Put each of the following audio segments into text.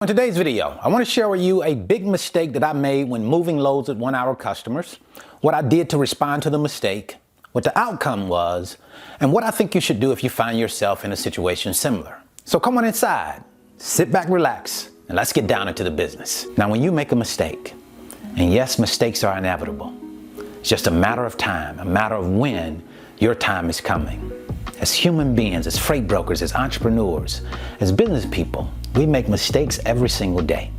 In today's video, I want to share with you a big mistake that I made when moving loads with 1 hour customers, what I did to respond to the mistake, what the outcome was, and what I think you should do if you find yourself in a situation similar. So come on inside, sit back, relax, and let's get down into the business. Now, when you make a mistake, and yes, mistakes are inevitable, it's just a matter of time, a matter of when your time is coming. As human beings, as freight brokers, as entrepreneurs, as business people, we make mistakes every single day.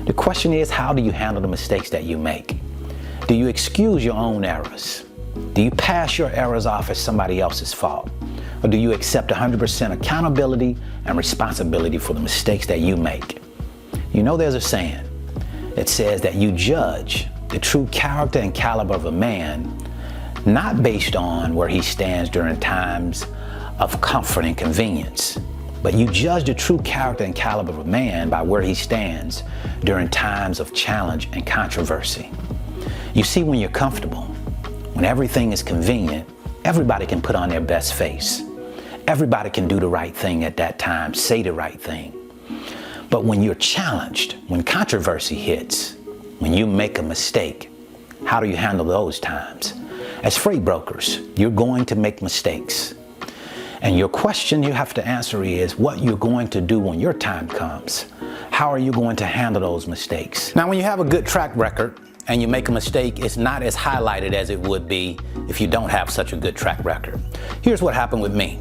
The question is, how do you handle the mistakes that you make? Do you excuse your own errors? Do you pass your errors off as somebody else's fault? Or do you accept 100% accountability and responsibility for the mistakes that you make? You know, there's a saying that says that you judge the true character and caliber of a man not based on where he stands during times of comfort and convenience, but you judge the true character and caliber of a man by where he stands during times of challenge and controversy. You see, when you're comfortable, when everything is convenient, everybody can put on their best face. Everybody can do the right thing at that time, say the right thing. But when you're challenged, when controversy hits, when you make a mistake, how do you handle those times? As freight brokers, you're going to make mistakes. And your question you have to answer is what you're going to do when your time comes. How are you going to handle those mistakes? Now, when you have a good track record and you make a mistake, it's not as highlighted as it would be if you don't have such a good track record. Here's what happened with me.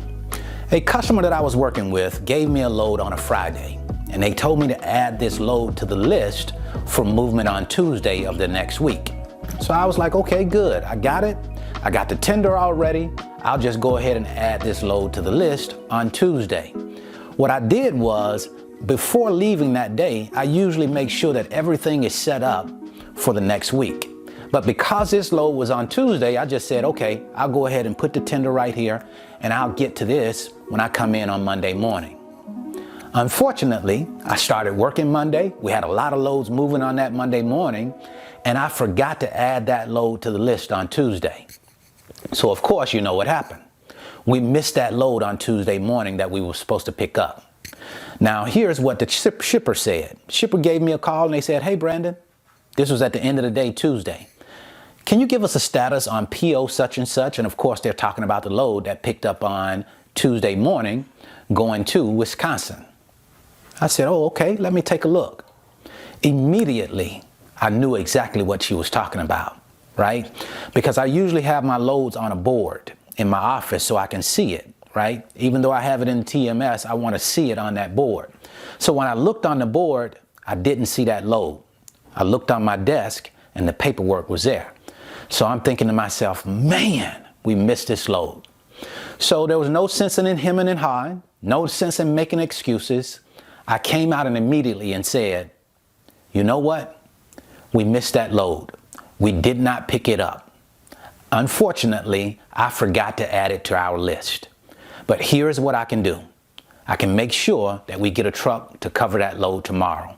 A customer that I was working with gave me a load on a Friday, and they told me to add this load to the list for movement on Tuesday of the next week. So I was like, okay, good, I got it. I got the tender already. I'll just go ahead and add this load to the list on Tuesday. What I did was, before leaving that day, I usually make sure that everything is set up for the next week. But because this load was on Tuesday, I just said, okay, I'll go ahead and put the tender right here, and I'll get to this when I come in on Monday morning. Unfortunately, I started working Monday. We had a lot of loads moving on that Monday morning, and I forgot to add that load to the list on Tuesday. So of course, you know what happened. We missed that load on Tuesday morning that we were supposed to pick up. Now, here's what the shipper said. Shipper gave me a call and they said, hey, Brandon, this was at the end of the day, Tuesday. Can you give us a status on PO such and such? And of course, they're talking about the load that picked up on Tuesday morning going to Wisconsin. I said, oh, okay, let me take a look. Immediately, I knew exactly what she was talking about, right? Because I usually have my loads on a board in my office so I can see it, right? Even though I have it in TMS, I want to see it on that board. So when I looked on the board, I didn't see that load. I looked on my desk and the paperwork was there. So I'm thinking to myself, man, we missed this load. So there was no sense in hemming and hawing, no sense in making excuses. I came out and immediately and said, you know what? We missed that load. We did not pick it up. Unfortunately, I forgot to add it to our list. But here's what I can do. I can make sure that we get a truck to cover that load tomorrow.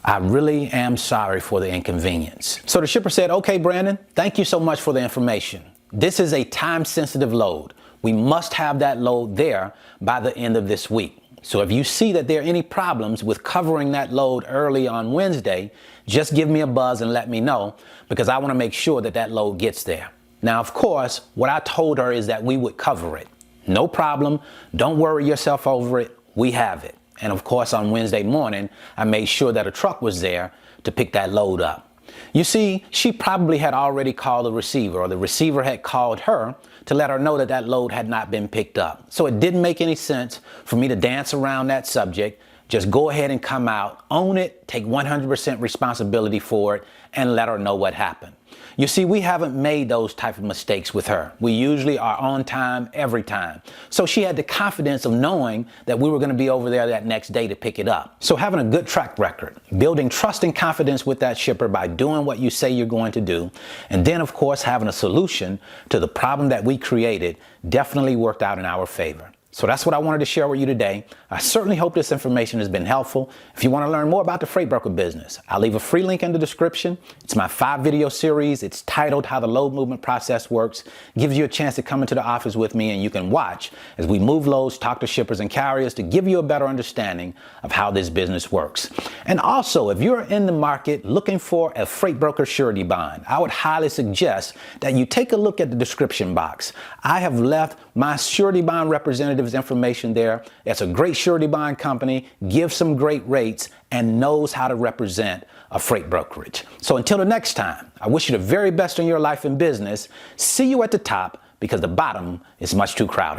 I really am sorry for the inconvenience. So the shipper said, okay, Brandon, thank you so much for the information. This is a time-sensitive load. We must have that load there by the end of this week. So if you see that there are any problems with covering that load early on Wednesday, just give me a buzz and let me know, because I want to make sure that that load gets there. Now, of course, what I told her is that we would cover it. No problem. Don't worry yourself over it. We have it. And of course, on Wednesday morning, I made sure that a truck was there to pick that load up. You see, she probably had already called the receiver, or the receiver had called her to let her know that that load had not been picked up. So it didn't make any sense for me to dance around that subject. Just go ahead and come out, own it, take 100% responsibility for it, and let her know what happened. You see, we haven't made those type of mistakes with her. We usually are on time every time. So she had the confidence of knowing that we were going to be over there that next day to pick it up. So having a good track record, building trust and confidence with that shipper by doing what you say you're going to do, and then of course having a solution to the problem that we created definitely worked out in our favor. So that's what I wanted to share with you today. I certainly hope this information has been helpful. If you want to learn more about the freight broker business, I'll leave a free link in the description. It's my 5-video series. It's titled How the Load Movement Process Works. It gives you a chance to come into the office with me and you can watch as we move loads, talk to shippers and carriers to give you a better understanding of how this business works. And also, if you're in the market looking for a freight broker surety bond, I would highly suggest that you take a look at the description box. I have left my surety bond representative's information there. It's a great surety bond company, gives some great rates, and knows how to represent a freight brokerage. So until the next time, I wish you the very best in your life and business. See you at the top, because the bottom is much too crowded.